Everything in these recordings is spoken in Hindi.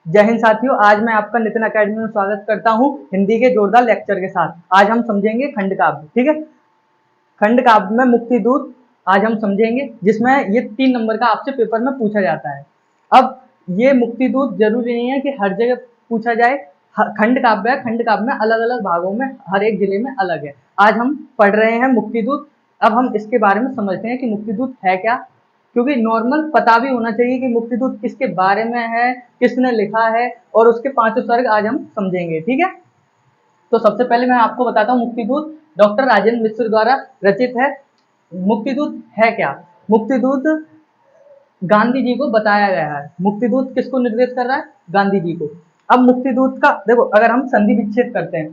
जय हिंद साथियों, आज मैं आपका नितिन अकेडमी में स्वागत करता हूं हिंदी के जोरदार लेक्चर के साथ। आज हम समझेंगे खंड काव्य। ठीक है, खंड काव्य में मुक्ति दूत आज हम समझेंगे, जिसमें ये 3 नंबर का आपसे पेपर में पूछा जाता है। अब ये मुक्ति दूत जरूरी नहीं है कि हर जगह पूछा जाए। खंड काव्य है, खंड काव्य में अलग अलग भागों में हर एक जिले में अलग है। आज हम पढ़ रहे हैं मुक्ति दूत। अब हम इसके बारे में समझते हैं कि मुक्ति दूत है क्या, क्योंकि नॉर्मल पता भी होना चाहिए कि मुक्ति दूत किसके बारे में है, किसने लिखा है, और उसके 5 सर्ग आज हम समझेंगे। ठीक है, तो सबसे पहले मैं आपको बताता हूँ मुक्ति दूत डॉक्टर राजेंद्र मिश्र द्वारा रचित है। मुक्ति दूत है क्या? मुक्ति दूत गांधी जी को बताया गया है। मुक्ति दूत किसको निर्देश कर रहा है? गांधी जी को। अब मुक्ति दूत का देखो, अगर हम संधि विच्छेद करते हैं,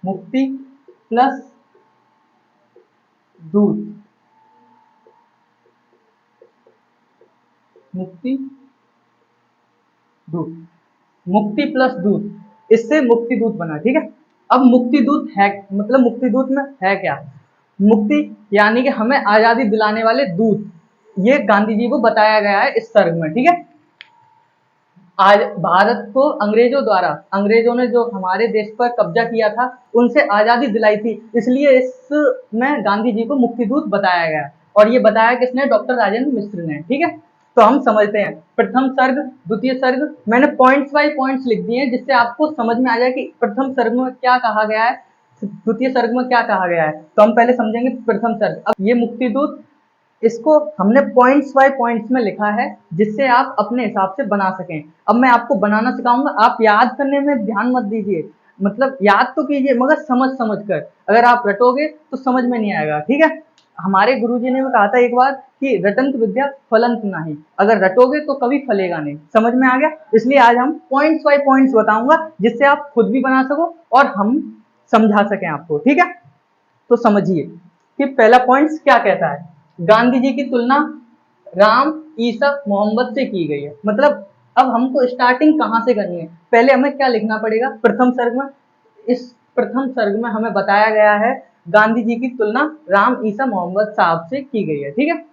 मुक्ति प्लस दूत, मुक्ति दूत, मुक्ति प्लस दूत, इससे मुक्ति दूत बना। ठीक है, अब मुक्ति दूत है मतलब मुक्ति दूत में है क्या? मुक्ति यानी कि हमें आजादी दिलाने वाले दूत, ये गांधी जी को बताया गया है इस सर्ग में। ठीक है, आज भारत को अंग्रेजों ने जो हमारे देश पर कब्जा किया था, उनसे आजादी दिलाई थी, इसलिए इसमें गांधी जी को मुक्ति दूत बताया गया। और ये बताया किसने? डॉक्टर राजेंद्र मिश्र ने। ठीक है, तो हम समझते हैं प्रथम सर्ग, द्वितीय सर्ग। मैंने पॉइंट्स बाय पॉइंट्स लिख दिए हैं, जिससे आपको समझ में आ जाए कि प्रथम सर्ग में क्या कहा गया है, द्वितीय सर्ग में क्या कहा गया है। तो हम पहले समझेंगे प्रथम सर्ग। अब ये मुक्ति दूत, इसको हमने पॉइंट्स बाय पॉइंट्स में लिखा है, जिससे आप अपने हिसाब से बना सकें। अब मैं आपको बनाना सिखाऊंगा, आप याद करने में ध्यान मत दीजिए, मतलब याद तो कीजिए मगर समझ समझ कर। अगर आप रटोगे तो समझ में नहीं आएगा। ठीक है, हमारे गुरुजी ने कहा था एक बार कि रटंत विद्या फलंत नहीं, अगर रटोगे तो कभी फलेगा नहीं। समझ में आ गया? इसलिए आज हम पॉइंट्स बाय पॉइंट्स बताऊंगा, जिससे आप खुद भी बना सको और हम समझा सकें आपको। ठीक है, तो समझिए कि पहला पॉइंट क्या कहता है। गांधी जी की तुलना राम, ईसा, मोहम्मद से की गई है। मतलब अब हमको स्टार्टिंग कहाँ से करनी है? पहले हमें क्या लिखना पड़ेगा? प्रथम सर्ग में। इस प्रथम सर्ग में हमें बताया गया है गांधी जी की तुलना राम, ईसा, मोहम्मद साहब से की गई है। ठीक है,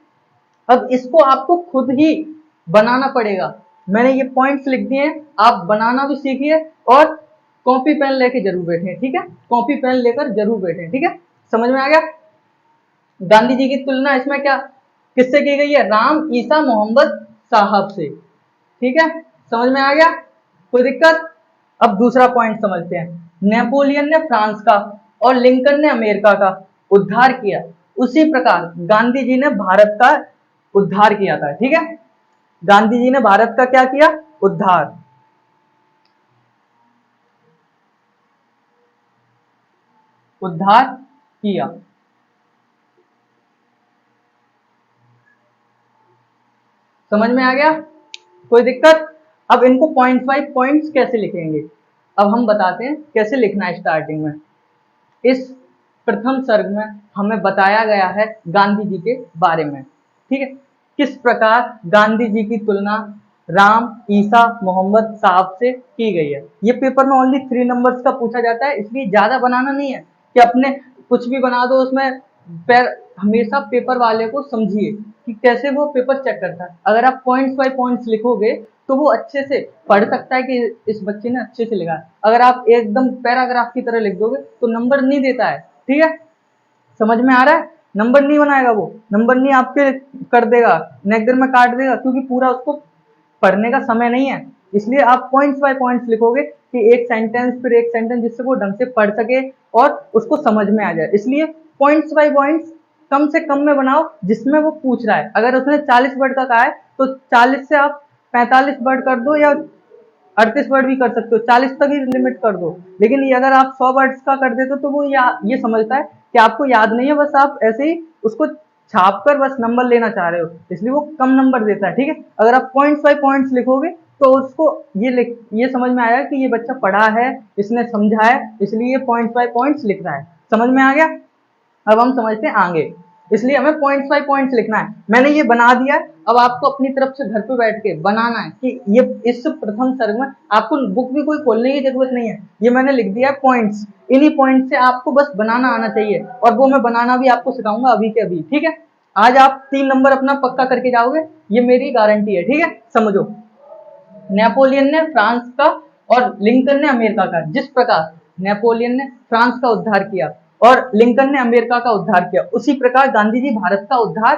अब इसको आपको खुद ही बनाना पड़ेगा। मैंने ये पॉइंट्स लिख दिए हैं, आप बनाना भी सीखिए और कॉपी पेन लेके जरूर बैठे। ठीक है, कॉपी पेन लेकर जरूर बैठे। ठीक है, समझ में आ गया? गांधी जी की तुलना इसमें क्या किससे की गई है? राम, ईसा, मोहम्मद साहब से। ठीक है, समझ में आ गया? कोई दिक्कत? अब दूसरा पॉइंट समझते हैं। नेपोलियन ने फ्रांस का और लिंकन ने अमेरिका का उद्धार किया, उसी प्रकार गांधी जी ने भारत का उद्धार किया था। ठीक है, गांधी जी ने भारत का क्या किया? उद्धार। उद्धार किया। समझ में आ गया? कोई दिक्कत? अब इनको पॉइंट बाय पॉइंट्स कैसे लिखेंगे, अब हम बताते हैं कैसे लिखना है। स्टार्टिंग में इस प्रथम सर्ग में हमें बताया गया है गांधी जी के बारे में। ठीक है, किस प्रकार गांधी जी की तुलना राम, ईसा, मोहम्मद साहब से की गई है। ये पेपर में ओनली 3 नंबर्स का पूछा जाता है, इसलिए ज्यादा बनाना नहीं है कि अपने कुछ भी बना दो उसमें। हमेशा पेपर वाले को समझिए कि कैसे वो पेपर चेक करता है। अगर आप पॉइंट्स बाय पॉइंट्स लिखोगे तो वो अच्छे से पढ़ सकता है कि इस बच्चे ने अच्छे से लिखा है। अगर आप एकदम पैराग्राफ की तरह लिख दोगे तो नंबर नहीं देता है। ठीक है, समझ में आ रहा है? नंबर नहीं बनाएगा, वो नंबर नहीं आपके कर देगा, नेक्स्ट में काट देगा, क्योंकि पूरा उसको पढ़ने का समय नहीं है। इसलिए आप पॉइंट्स बाय पॉइंट्स लिखोगे कि एक सेंटेंस फिर एक सेंटेंस, जिससे वो ढंग से पढ़ सके और उसको समझ में आ जाए। इसलिए पॉइंट्स बाय पॉइंट्स कम से कम में बनाओ, जिसमें वो पूछ रहा है। अगर उसने 40 वर्ड का कहा है तो 40 से आप 45 वर्ड कर दो, या 38 वर्ड भी कर सकते हो, 40 तक ही लिमिट कर दो। लेकिन ये अगर आप 100 वर्ड्स का कर देते हो तो वो ये समझता है कि आपको याद नहीं है, बस आप ऐसे ही उसको छाप कर बस नंबर लेना चाह रहे हो, इसलिए वो कम नंबर देता है। ठीक है, अगर आप पॉइंट्स बाय पॉइंट्स लिखोगे तो उसको ये समझ में आया कि ये बच्चा पढ़ा है, इसने समझा है, इसलिए ये पॉइंट्स बाय पॉइंट्स लिख रहा है। समझ में आ गया? अब हम समझते हैं आगे। इसलिए हमें पॉइंट्स बाय पॉइंट्स लिखना है। मैंने ये बना दिया, अब आपको अपनी तरफ से घर पे बैठ के बनाना है कि ये इस प्रथम सर्ग में आपको बुक भी कोई खोलने की जरूरत नहीं है, ये मैंने लिख दिया है पॉइंट्स। इन्हीं पॉइंट से आपको बस बनाना आना चाहिए, और वो मैं बनाना भी आपको सिखाऊंगा अभी के अभी। ठीक है, आज आप 3 नंबर अपना पक्का करके जाओगे, ये मेरी गारंटी है, ठीक है। समझो, नेपोलियन ने फ्रांस का और लिंकन ने अमेरिका का, जिस प्रकार नेपोलियन ने फ्रांस का उद्धार किया और लिंकन ने अमेरिका का उद्धार किया, उसी प्रकार गांधी जी भारत का उद्धार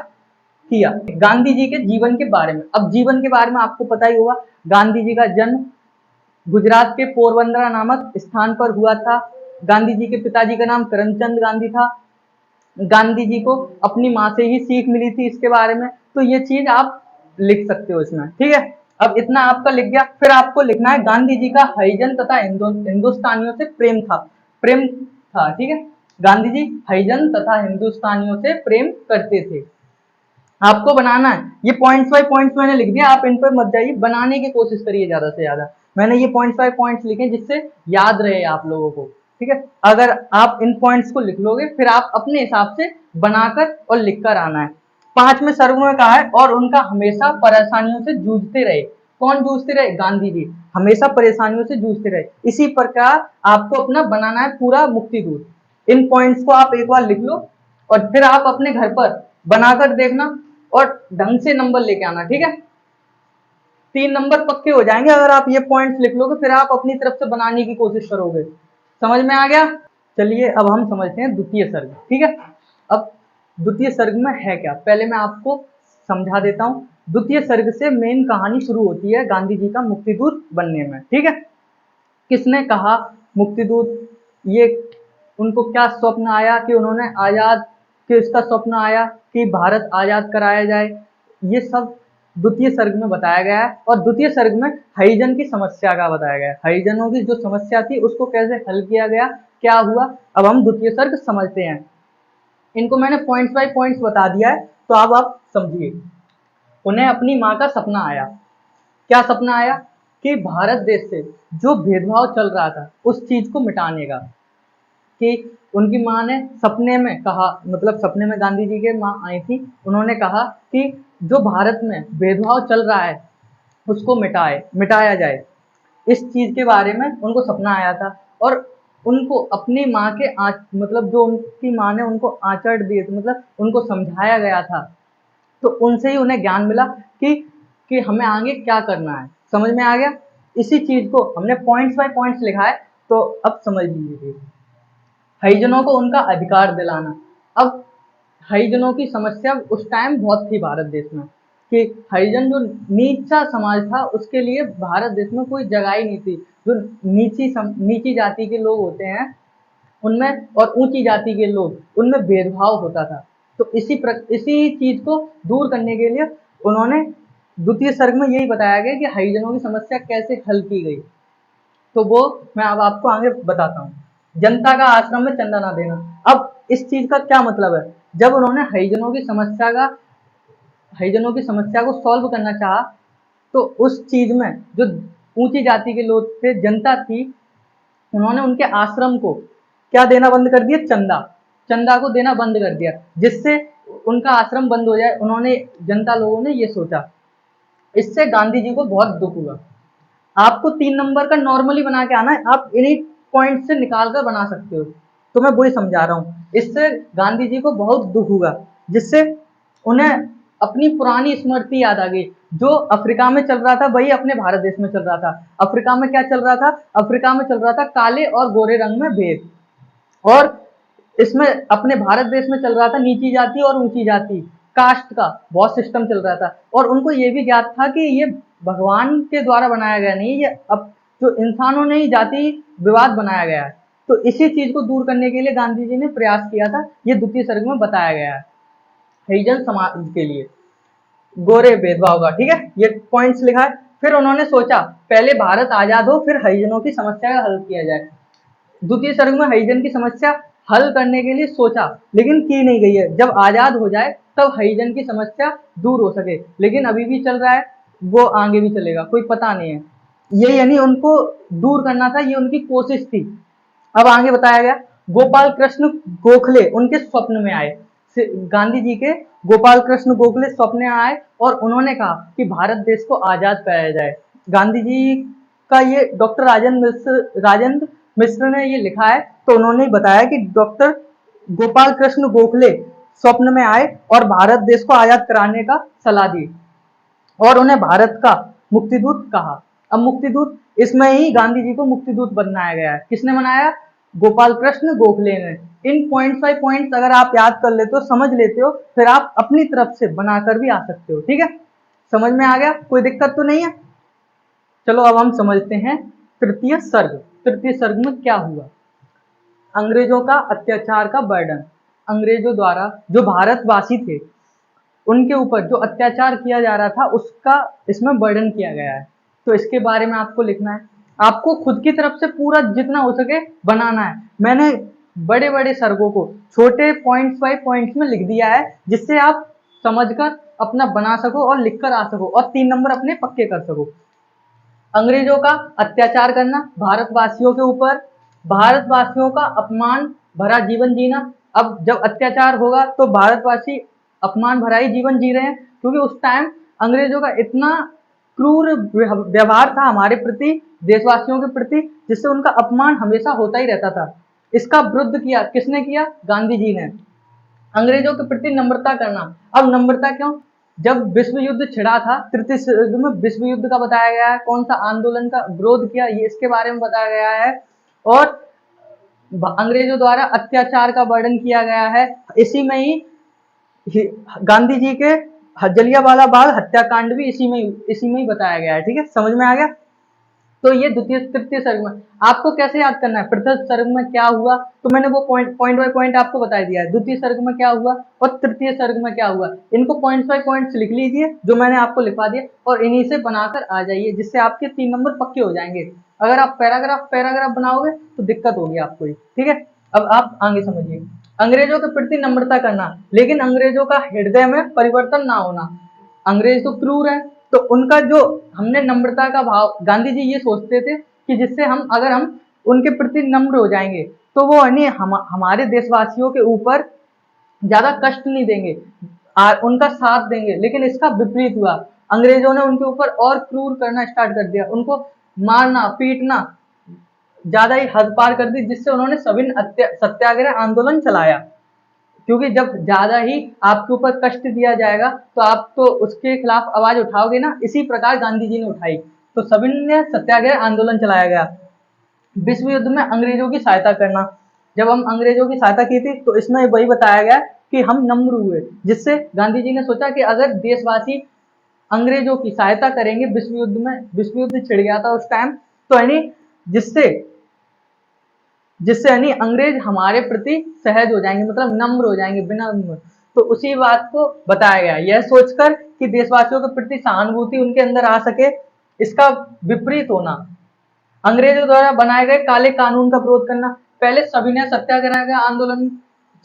किया। गांधी जी के जीवन के बारे में, अब जीवन के बारे में आपको पता ही होगा, गांधी जी का जन्म गुजरात के पोरबंदर नामक स्थान पर हुआ था। गांधी जी के पिताजी का नाम करमचंद गांधी था। गांधी जी को अपनी माँ से ही सीख मिली थी इसके बारे में, तो ये चीज आप लिख सकते हो इसमें, ठीक है। अब इतना आपका लिख गया, फिर आपको लिखना है गांधी जी का हरिजन तथा हिंदुस्तानियों से प्रेम था, ठीक है। गांधी जी हरिजन तथा हिंदुस्तानियों से प्रेम करते थे। आपको बनाना है, ये पॉइंट्स बाय पॉइंट्स मैंने लिख दिया, आप इन पर मत जाइए, बनाने की कोशिश करिए ज्यादा से ज्यादा। मैंने ये पॉइंट्स बाय पॉइंट्स लिखे जिससे याद रहे आप लोगों को, ठीक है। अगर आप इन पॉइंट्स को लिख लोगे, फिर आप अपने हिसाब से बनाकर और लिखकर आना है। 5वें सर्ग में कहा है, और उनका हमेशा परेशानियों से जूझते रहे। कौन जूझते रहे? गांधी जी हमेशा परेशानियों से जूझते रहे। इसी प्रकार आपको अपना बनाना है पूरा मुक्ति दूत। इन पॉइंट्स को आप एक बार लिख लो और फिर आप अपने घर पर बनाकर देखना और ढंग से नंबर लेके आना, ठीक है। 3 नंबर पक्के हो जाएंगे अगर आप ये पॉइंट्स लिख लोगे, फिर आप अपनी तरफ से बनाने की कोशिश करोगे। समझ में आ गया? चलिए अब हम समझते हैं द्वितीय सर्ग, ठीक है। अब द्वितीय सर्ग में है क्या, पहले मैं आपको समझा देता हूं। द्वितीय सर्ग से मेन कहानी शुरू होती है गांधी जी का मुक्तिदूत बनने में, ठीक है। किसने कहा मुक्तिदूत, ये उनको क्या स्वप्न आया कि उन्होंने आजाद, किसका स्वप्न आया कि भारत आजाद कराया जाए, ये सब द्वितीय सर्ग में बताया गया है। और द्वितीय सर्ग में हरिजन की समस्या का बताया गया है, हरिजनों की जो समस्या थी उसको कैसे हल किया गया, क्या हुआ। अब हम द्वितीय सर्ग समझते हैं। इनको मैंने पॉइंट्स बाय पॉइंट्स बता दिया है, तो अब आप समझिए। उन्हें अपनी माँ का सपना आया। क्या सपना आया? कि भारत देश से जो भेदभाव चल रहा था उस चीज को मिटाने का। कि उनकी माँ ने सपने में कहा, मतलब सपने में गांधी जी के माँ आई थी, उन्होंने कहा कि जो भारत में भेदभाव चल रहा है उसको मिटाया जाए। इस चीज के बारे में उनको सपना आया था और उनको अपनी माँ के मतलब जो उनकी माँ ने उनको आचरण दिए थे, मतलब उनको समझाया गया था, तो उनसे ही उन्हें ज्ञान मिला कि हमें आगे क्या करना है। समझ में आ गया? इसी चीज को हमने पॉइंट्स बाय पॉइंट्स लिखा है, तो अब समझ लीजिए। हरिजनों को उनका अधिकार दिलाना। अब हरिजनों की समस्या उस टाइम बहुत थी भारत देश में, कि हरिजन जो नीचा समाज था उसके लिए भारत देश में कोई जगह ही नहीं थी। जो नीची जाति के लोग होते हैं उनमें और ऊंची जाति के लोग उनमें भेदभाव होता था। तो इसी चीज को दूर करने के लिए उन्होंने द्वितीय सर्ग में यही बताया गया कि हरिजनों की समस्या कैसे हल की गई। तो वो मैं अब आपको आगे बताता हूँ। जनता का आश्रम में चंदा ना देना। अब इस चीज का क्या मतलब है? जब उन्होंने हरिजनों की समस्या को सॉल्व करना चाहा, तो उस चीज में जो ऊंची जाति के लोग थे, जनता थी, उन्होंने उनके आश्रम को क्या देना बंद कर दिया? चंदा को देना बंद कर दिया, जिससे उनका आश्रम बंद हो जाए। उन्होंने, जनता लोगों ने ये सोचा। इससे गांधी जी को बहुत दुख हुआ। आपको 3 नंबर का नॉर्मली बना के आना है, आप इन्हीं पॉइंट से निकाल कर बना सकते हो, तो मैं वही समझा रहा हूँ। इससे गांधी जी को बहुत दुख हुआ, जिससे उन्हें अपनी पुरानी स्मृति याद आ गई। जो अफ्रीका में चल रहा था वही अपने भारत देश में चल रहा था। अफ्रीका में क्या चल रहा था? अफ्रीका में चल रहा था काले और गोरे रंग में भेद, और इसमें अपने भारत देश में चल रहा था नीची जाति और ऊंची जाति, कास्ट का बहुत सिस्टम चल रहा था। और उनको ये भी ज्ञात था कि ये भगवान के द्वारा बनाया गया नहीं, ये अब जो इंसानों ने ही जाति विवाद बनाया गया है। तो इसी चीज को दूर करने के लिए गांधी जी ने प्रयास किया था, ये द्वितीय सर्ग में बताया गया है हरिजन समाज के लिए गोरे भेदभाव का, ठीक है। ये पॉइंट्स लिखा है। फिर उन्होंने सोचा पहले भारत आजाद हो, फिर हरिजनों की समस्या का हल किया जाए। द्वितीय सर्ग में हरिजन की समस्या हल करने के लिए सोचा, लेकिन की नहीं गई है। जब आजाद हो जाए तब हरिजन की समस्या दूर हो सके, लेकिन अभी भी चल रहा है, वो आगे भी चलेगा, कोई पता नहीं है। ये यानी उनको दूर करना था, ये उनकी कोशिश थी। अब आगे बताया गया, गोपाल कृष्ण गोखले उनके स्वप्न में आए। गांधी जी के गोपाल कृष्ण गोखले स्वप्न में आए और उन्होंने कहा कि भारत देश को आजाद कराया जाए। गांधी जी का ये डॉक्टर राजेंद्र मिश्र ने ये लिखा है, तो उन्होंने बताया कि डॉक्टर गोपाल कृष्ण गोखले स्वप्न में आए और भारत देश को आजाद कराने का सलाह दी और उन्हें भारत का मुक्तिदूत कहा। अब मुक्तिदूत, इसमें ही गांधी जी को मुक्तिदूत बनाया गया है। किसने बनाया? गोपाल कृष्ण गोखले ने। इन पॉइंट्स बाय पॉइंट्स अगर आप याद कर लेते हो, समझ लेते हो, फिर आप अपनी तरफ से बनाकर भी आ सकते हो। ठीक है, समझ में आ गया? कोई दिक्कत तो नहीं है? चलो अब हम समझते हैं तृतीय सर्ग। तृतीय सर्ग में क्या हुआ? अंग्रेजों का अत्याचार का बर्डन। अंग्रेजों द्वारा जो भारतवासी थे उनके ऊपर जो अत्याचार किया जा रहा था उसका इसमें वर्णन किया गया है। तो इसके बारे में आपको लिखना है। आपको खुद की तरफ से पूरा जितना हो सके बनाना है। मैंने बड़े बड़े सर्गों को छोटे पॉइंट्स बाय पॉइंट्स में लिख दिया है, जिससे आप समझकर अपना बना सको और लिखकर आ सको और 3 नंबर अपने पक्के कर सको। अंग्रेजों का अत्याचार करना भारतवासियों के ऊपर, भारतवासियों का अपमान भरा जीवन जीना। अब जब अत्याचार होगा तो भारतवासी अपमान भरा ही जीवन जी रहे हैं, क्योंकि उस टाइम अंग्रेजों का इतना क्रूर व्यवहार था हमारे प्रति, देशवासियों के प्रति, जिससे उनका अपमान हमेशा होता ही रहता था। इसका विरुद्ध किया किसने किया? गांधी जी ने। अंग्रेजों के प्रति नम्रता करना। अब नम्रता क्यों? जब विश्व युद्ध छिड़ा था, तृतीय सर्ग में विश्व युद्ध का बताया गया है, कौन सा आंदोलन का विरोध किया ये इसके बारे में बताया गया है, और अंग्रेजों द्वारा अत्याचार का वर्णन किया गया है। इसी में ही गांधी जी के जलियांवाला बाग हत्याकांड भी इसी में ही बताया गया है। ठीक है, समझ में आ गया? तो ये द्वितीय तृतीय सर्ग में आपको कैसे याद करना है, प्रथम सर्ग में क्या हुआ, तो मैंने वो पॉइंट बाय पॉइंट आपको बता दिया है। द्वितीय सर्ग में क्या हुआ और तृतीय सर्ग में क्या हुआ, इनको पॉइंट्स बाय पॉइंट्स लिख लीजिए जो मैंने आपको लिखवा दिया, और इन्हीं से बनाकर आ जाइए, जिससे आपके 3 नंबर पक्के हो जाएंगे। अगर आप पैराग्राफ बनाओगे तो दिक्कत होगी आपको ही। ठीक है, अब आप आगे समझिए। अंग्रेजों के प्रति नम्रता करना, लेकिन अंग्रेजों का हृदय में परिवर्तन ना होना। अंग्रेज तो क्रूर है, तो उनका जो हमने नम्रता का भाव, गांधी जी ये सोचते थे कि जिससे अगर हम उनके प्रति नम्र हो जाएंगे तो वो हमारे देशवासियों के ऊपर ज्यादा कष्ट नहीं देंगे, उनका साथ देंगे। लेकिन इसका विपरीत हुआ, अंग्रेजों ने उनके ऊपर और क्रूर करना स्टार्ट कर दिया, उनको मारना पीटना ज्यादा ही हद पार कर दी, जिससे उन्होंने सविनय सत्याग्रह आंदोलन चलाया। क्योंकि जब ज्यादा ही आपके ऊपर कष्ट दिया जाएगा तो आप तो उसके खिलाफ आवाज उठाओगे ना। इसी प्रकार गांधी जी ने उठाई, तो सविनय सत्याग्रह आंदोलन चलाया गया। विश्व युद्ध में अंग्रेजों की सहायता करना, जब हम अंग्रेजों की सहायता की थी तो इसमें वही बताया गया कि हम नम्र हुए, जिससे गांधी जी ने सोचा कि अगर देशवासी अंग्रेजों की सहायता करेंगे विश्व युद्ध में, विश्व युद्ध छिड़ गया था उस टाइम, तो यानी जिससे यानी अंग्रेज हमारे प्रति सहज हो जाएंगे, मतलब नम्र हो जाएंगे, बिना नम्र। तो उसी बात को बताया गया, यह सोचकर कि देशवासियों के प्रति सहानुभूति उनके अंदर आ सके। इसका विपरीत होना, अंग्रेजों द्वारा बनाए गए काले कानून का विरोध करना। पहले सविनय सत्याग्रह का आंदोलन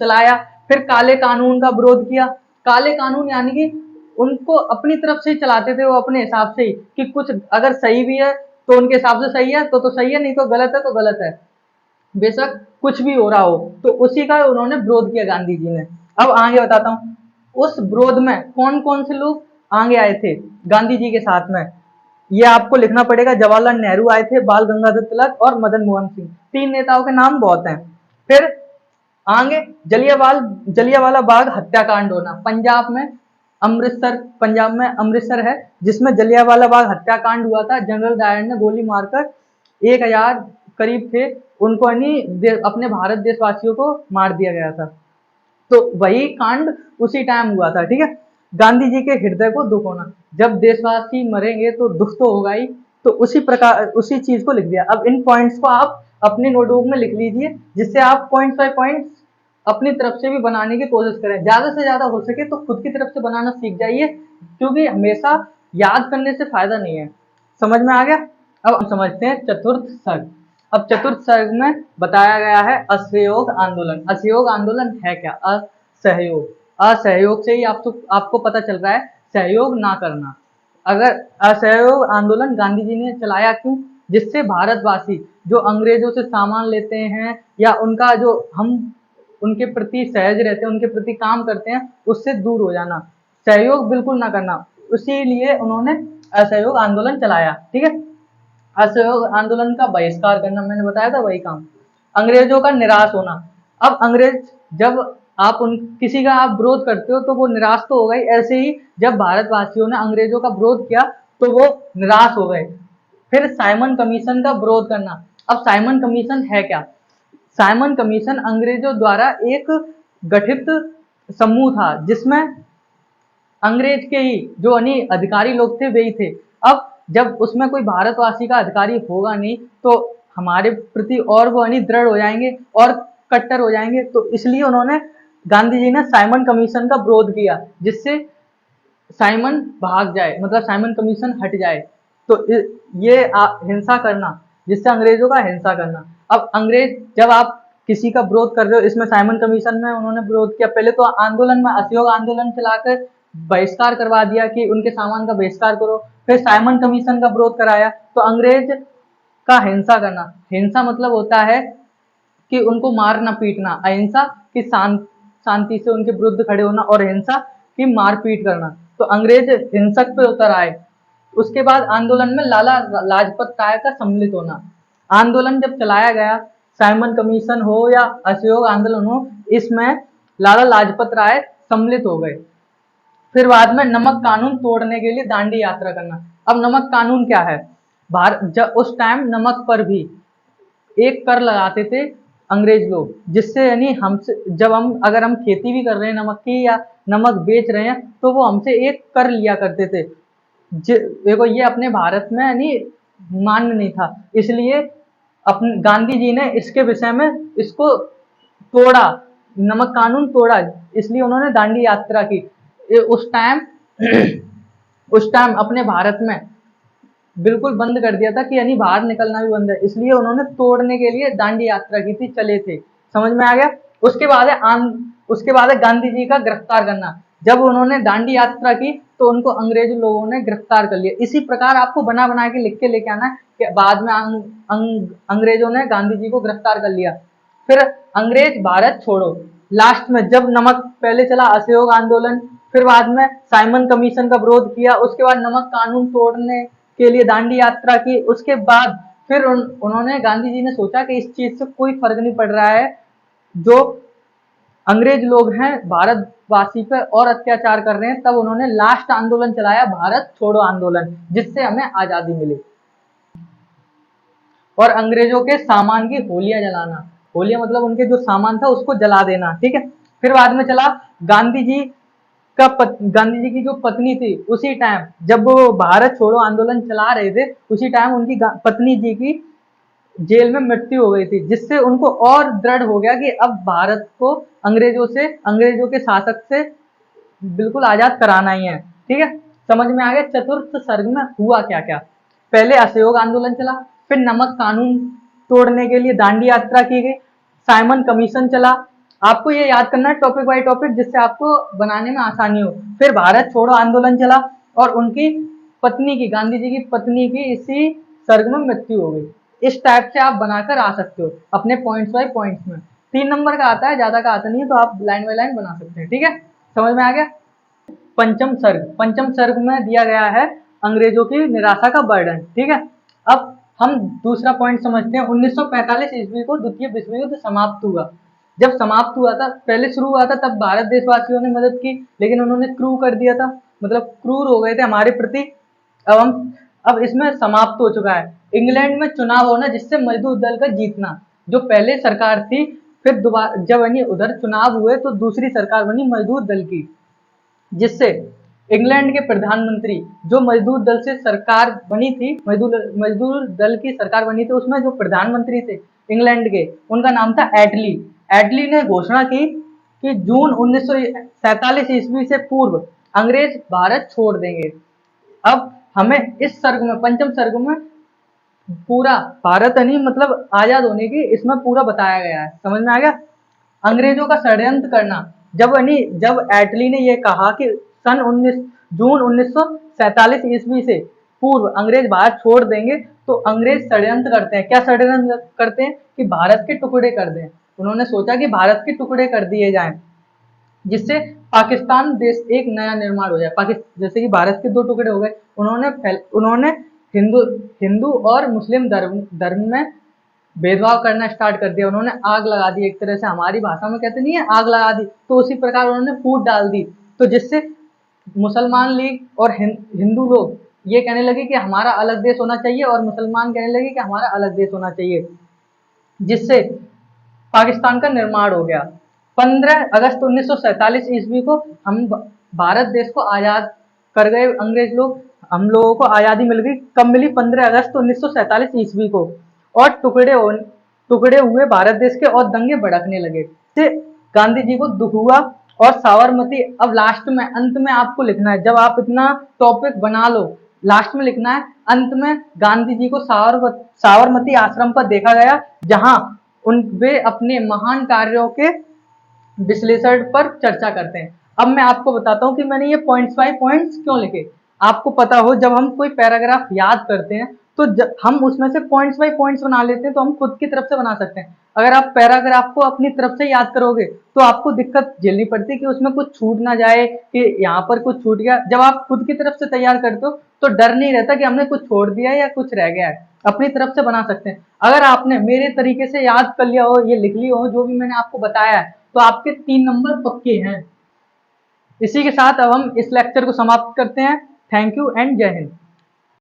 चलाया, फिर काले कानून का विरोध किया। काले कानून यानी कि उनको अपनी तरफ से ही चलाते थे, वो अपने हिसाब से ही, कि कुछ अगर सही भी है तो उनके हिसाब से सही है तो सही है, नहीं तो गलत है तो गलत है, बेशक कुछ भी हो रहा हो। तो उसी का उन्होंने विरोध किया गांधी जी ने। अब आगे बताता हूँ उस विरोध में कौन कौन से लोग आगे आए थे गांधी जी के साथ में, ये आपको लिखना पड़ेगा। जवाहरलाल नेहरू आए थे, बाल गंगाधर तिलक और मदन मोहन सिंह, 3 नेताओं के नाम बहुत हैं। फिर आगे जलियांवाला बाग हत्याकांड होना, पंजाब में अमृतसर है, जिसमें जलियांवाला बाग हत्याकांड हुआ था। जनरल डायर ने गोली मारकर 1000 करीब थे उनको अपने भारत देशवासियों को मार दिया गया था। तो वही कांड उसी टाइम हुआ था। ठीक है, गांधी जी के हृदय को दुख होना, जब देशवासी मरेंगे तो दुख तो होगा ही, तो उसी प्रकार उसी चीज को लिख दिया। अब इन पॉइंट्स को आप अपने नोटबुक में लिख लीजिए, जिससे आप पॉइंट्स बाय पॉइंट्स अपनी तरफ से भी बनाने की कोशिश करें। ज्यादा से ज्यादा हो सके तो खुद की तरफ से बनाना सीख जाइए, क्योंकि हमेशा याद करने से फायदा नहीं है। समझ में आ गया? अब हम समझते हैं चतुर्थ सर्ग। अब चतुर्थ सर्ग में बताया गया है असहयोग आंदोलन। असहयोग आंदोलन है क्या? असहयोग से ही आपको पता चल रहा है सहयोग ना करना। अगर असहयोग आंदोलन गांधी जी ने चलाया क्यों? जिससे भारतवासी जो अंग्रेजों से सामान लेते हैं या उनका जो हम उनके प्रति सहज रहते हैं, उनके प्रति काम करते हैं, उससे दूर हो जाना, सहयोग बिल्कुल ना करना। इसीलिए उन्होंने असहयोग आंदोलन चलाया। ठीक है, असहयोग आंदोलन का बहिष्कार करना, मैंने बताया था वही काम। अंग्रेजों का निराश होना, अब अंग्रेज जब आप उन किसी का आप विरोध करते हो तो वो निराश तो हो गई। ऐसे ही जब भारतवासियों ने अंग्रेजों का विरोध किया तो वो निराश हो गए। फिर साइमन कमीशन का विरोध करना। अब साइमन कमीशन है क्या? साइमन कमीशन अंग्रेजों द्वारा एक गठित समूह था जिसमें अंग्रेज के ही जो अधिकारी लोग थे वही थे। अब जब उसमें कोई भारतवासी का अधिकारी होगा नहीं तो हमारे प्रति और वो दृढ़ हो जाएंगे और कट्टर हो जाएंगे। तो इसलिए उन्होंने गांधी जी ने साइमन कमीशन का विरोध किया जिससे साइमन भाग जाए, मतलब साइमन कमीशन हट जाए। तो ये हिंसा करना, जिससे अंग्रेजों का हिंसा करना। अब अंग्रेज जब आप किसी का विरोध कर रहे हो, इसमें साइमन कमीशन में उन्होंने विरोध किया। पहले तो आंदोलन में असहयोग आंदोलन चलाकर बहिष्कार करवा दिया कि उनके सामान का बहिष्कार करो। फिर साइमन कमीशन का विरोध कराया। तो अंग्रेज का हिंसा करना, हिंसा मतलब होता है कि उनको मारना पीटना, अहिंसा की शांति से उनके विरुद्ध खड़े होना और हिंसा की मारपीट करना। तो अंग्रेज हिंसक पे उतर आए। उसके बाद आंदोलन में लाला लाजपत राय का सम्मिलित होना। आंदोलन जब चलाया गया, साइमन कमीशन हो या असहयोग आंदोलन हो, इसमें लाला लाजपत राय सम्मिलित हो गए। फिर बाद में नमक कानून तोड़ने के लिए दांडी यात्रा करना। अब नमक कानून क्या है? जब उस टाइम नमक पर भी एक कर लगाते थे अंग्रेज लोग, जिससे हमसे जब अगर हम खेती भी कर रहे हैं नमक की या नमक बेच रहे हैं तो वो हमसे एक कर लिया करते थे। देखो ये अपने भारत में मान्य नहीं था, इसलिए अपने गांधी जी ने इसके विषय में इसको तोड़ा, नमक कानून तोड़ा, इसलिए उन्होंने दांडी यात्रा की। उस टाइम उस टाइम अपने भारत में बिल्कुल बंद कर दिया था कि बाहर निकलना भी बंद है, इसलिए उन्होंने तोड़ने के लिए दांडी यात्रा की थी, चले थे। समझ में आ गया? उसके बाद है गांधी जी का गिरफ्तार करना। जब उन्होंने दांडी यात्रा की तो उनको अंग्रेज लोगों ने गिरफ्तार कर लिया। इसी प्रकार आपको बना बना के लिख के लेके आना है कि बाद में अंग्रेजों ने गांधी जी को गिरफ्तार कर लिया। फिर अंग्रेज भारत छोड़ो, लास्ट में जब नमक पहले चला असहयोग आंदोलन, फिर बाद में साइमन कमीशन का विरोध किया, उसके बाद नमक कानून तोड़ने के लिए दांडी यात्रा की। उसके बाद फिर उन्होंने गांधी जी ने सोचा कि इस चीज से कोई फर्क नहीं पड़ रहा है, जो अंग्रेज लोग हैं भारतवासी पे और अत्याचार कर रहे हैं। तब उन्होंने लास्ट आंदोलन चलाया, भारत छोड़ो आंदोलन, जिससे हमें आजादी मिली। और अंग्रेजों के सामान की होलियां जलाना, होलियां मतलब उनके जो सामान था उसको जला देना, ठीक है। फिर बाद में चला गांधी जी गांधी जी की जो पत्नी थी, उसी टाइम जब वो भारत छोड़ो आंदोलन चला रहे थे, उसी टाइम उनकी पत्नी जी की जेल में मृत्यु हो गई थी, जिससे उनको और दृढ़ हो गया कि अब भारत को अंग्रेजों के शासक से बिल्कुल आजाद कराना ही है, ठीक है। समझ में आ गया? चतुर्थ सर्ग में हुआ क्या क्या? पहले असहयोग आंदोलन चला, फिर नमक कानून तोड़ने के लिए दांडी यात्रा की गई, साइमन कमीशन चला। आपको ये याद करना है टॉपिक बाय टॉपिक, जिससे आपको बनाने में आसानी हो। फिर भारत छोड़ो आंदोलन चला और उनकी पत्नी की, गांधी जी की पत्नी की इसी सर्ग में मृत्यु हो गई। इस टाइप से आप बनाकर आ सकते हो अपने पॉइंट्स बाय पॉइंट्स में। 3 नंबर का आता है, ज्यादा का आता नहीं है, तो आप लाइन बाय लाइन बना सकते हैं, ठीक है। समझ में आ गया? पंचम सर्ग में दिया गया है अंग्रेजों की निराशा का बर्डन, ठीक है। अब हम दूसरा पॉइंट समझते हैं। 1945 ईस्वी को द्वितीय विश्व युद्ध समाप्त हुआ। जब समाप्त हुआ था, पहले शुरू हुआ था तब भारत देशवासियों ने मदद की, लेकिन उन्होंने क्रू कर दिया था, मतलब क्रूर हो गए थे हमारे प्रति। अब इसमें समाप्त हो चुका है। इंग्लैंड में चुनाव होना, जिससे मजदूर दल का जीतना। जो पहले सरकार थी, फिर दोबारा जब उधर चुनाव हुए तो दूसरी सरकार बनी मजदूर दल की, जिससे इंग्लैंड के प्रधानमंत्री, जो मजदूर दल से सरकार बनी थी, मजदूर दल की सरकार बनी थी, उसमें जो प्रधानमंत्री थे इंग्लैंड के, उनका नाम था एटली। एटली ने घोषणा की कि जून 1947 ईस्वी से पूर्व अंग्रेज भारत छोड़ देंगे। अब हमें इस सर्ग में, पंचम सर्ग में पूरा भारत मतलब आजाद होने की इसमें पूरा बताया गया है। समझ में आ गया? अंग्रेजों का षड्यंत्र करना। जब एटली ने यह कहा कि जून 1947 ईस्वी से पूर्व अंग्रेज भारत छोड़ देंगे, तो अंग्रेज षड्यंत्र करते हैं। क्या षड्यंत्र करते हैं? कि भारत के टुकड़े कर दें। उन्होंने सोचा कि भारत के टुकड़े कर दिए जाएं, जिससे पाकिस्तान देश एक नया निर्माण हो जाए। जैसे कि भारत के 2 टुकड़े हो गए, उन्होंने हिंदू और मुस्लिम धर्म में भेदभाव करना स्टार्ट कर दिया, उन्होंने आग लगा दी, एक तरह से हमारी भाषा में कहते नहीं है आग लगा दी, तो उसी प्रकार उन्होंने फूट डाल दी। तो जिससे मुसलमान लीग और हिंदू लोग ये कहने लगे कि हमारा अलग देश होना चाहिए, और मुसलमान कहने लगे कि हमारा अलग देश होना चाहिए, जिससे पाकिस्तान का निर्माण हो गया। 15 अगस्त 1947 ईस्वी को हम भारत देश को आज़ाद कर गए अंग्रेज लोग, हम लोगों को आज़ादी मिल गई। कब मिली? 15 अगस्त 1947 ईस्वी को। और टुकड़े हुए भारत देश के और दंगे भड़कने लगे। से गांधी जी को दुख हुआ, और साबरमती, अब लास्ट में अंत में आपको लिखना है, जब आप इतना टॉपिक बना लो, लास्ट में लिखना है अंत में गांधी जी को साबरमती आश्रम पर देखा गया, जहां वे अपने महान कार्यों के विश्लेषण पर चर्चा करते हैं। अब मैं आपको बताता हूं कि मैंने ये पॉइंट्स बाय पॉइंट्स क्यों लिखे। आपको पता हो, जब हम कोई पैराग्राफ याद करते हैं तो हम उसमें से पॉइंट्स बाय पॉइंट्स बना लेते हैं, तो हम खुद की तरफ से बना सकते हैं। अगर आप पैराग्राफ को अपनी तरफ से याद करोगे तो आपको दिक्कत झेलनी पड़ती है कि उसमें कुछ छूट ना जाए, कि यहाँ पर कुछ छूट गया। जब आप खुद की तरफ से तैयार करते हो तो डर नहीं रहता कि हमने कुछ छोड़ दिया या कुछ रह गया है, अपनी तरफ से बना सकते हैं। अगर आपने मेरे तरीके से याद कर लिया हो, ये लिख लिया हो जो भी मैंने आपको बताया है, तो आपके 3 नंबर पक्के हैं। इसी के साथ अब हम इस लेक्चर को समाप्त करते हैं। थैंक यू एंड जय हिंद।